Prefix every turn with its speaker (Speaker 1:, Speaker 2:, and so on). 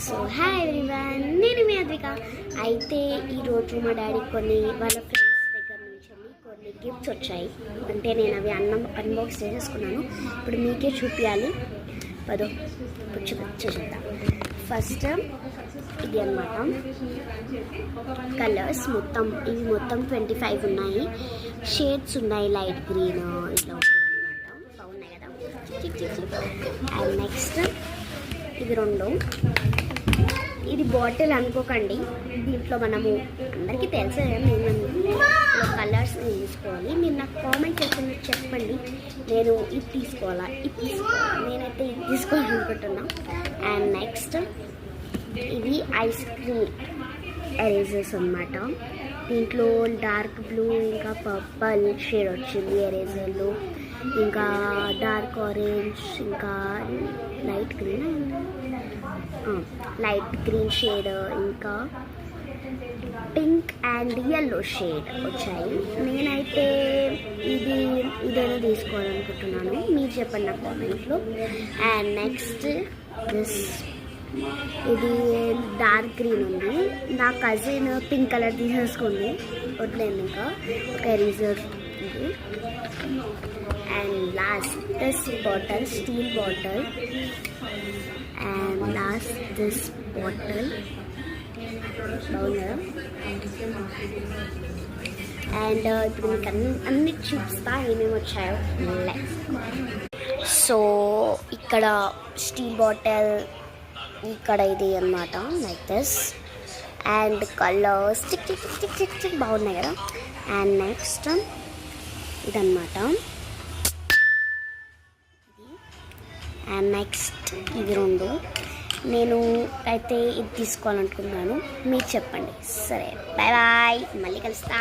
Speaker 1: So hi everyone, నేను మీ అద్విక. అయితే ఈరోజు మా డాడీకి కొన్ని వాళ్ళ ఫ్రెండ్స్ దగ్గర నుంచి కొన్ని గిఫ్ట్స్ వచ్చాయి. అంటే నేను అవి అన్బాక్స్ చేసేసుకున్నాను. ఇప్పుడు మీకే చూపించాలి. పదో చూద్దాం. ఫస్ట్ ఇది అన్నమాట. కలర్స్ ఇవి మొత్తం 25 ఉన్నాయి. షేడ్స్ ఉన్నాయి, లైట్ గ్రీన్ ఇట్లా ఉంటుంది అన్నమాట. బాగున్నాయి కదా. అండ్ నెక్స్ట్ ఇది రెండు. ఇది బాటిల్ అనుకోకండి, దీంట్లో మనము అందరికీ తెలిసే మేము కలర్స్ తీసుకోవాలి. మీరు నాకు కామెంట్ చేసి చెప్పండి, నేను ఇది తీసుకోవాలా నేనైతే ఇది తీసుకోవాలనుకుంటున్నా. అండ్ నెక్స్ట్ ఇది ఐస్ క్రీమ్ ఎరేజర్స్ అన్నమాట. దీంట్లో డార్క్ బ్లూ ఇంకా పర్పుల్ షేడ్ వచ్చింది ఎరేజర్లో, ఇంకా డార్క్ ఆరెంజ్, ఇంకా లైట్ గ్రీన్ షేడ్, ఇంకా పింక్ అండ్ ఎల్లో షేడ్ వచ్చాయి. నేనైతే ఇదైనా తీసుకోవాలనుకుంటున్నాను. మీరు చెప్పండి నా కామెంట్లో. అండ్ నెక్స్ట్ ఇది డార్క్ గ్రీన్ ఉంది. నా కజిన్ పింక్ కలర్ తీసేసుకుంది, వదిలేదు ఇంకా ఒక ఎరేజర్ ఇది. And last this bottle, steel bottle. And last this bottle బాగుందా. అండ్ ఇప్పుడు మీకు అన్ని చూపిస్తా ఏమేమి వచ్చాయో. సో ఇక్కడ స్టీల్ బాటిల్, ఇక్కడ ఇది అన్నమాట, లైక్ దిస్. అండ్ కలర్స్ చిక్ బాగున్నాయి కదా. అండ్ నెక్స్ట్ ఇదన్నమాట. అండ్ నెక్స్ట్ ఇది రెండు. నేను అయితే ఇది తీసుకోవాలనుకుంటున్నాను, మీరు చెప్పండి. సరే, బాయ్ బాయ్, మళ్ళీ కలుస్తా.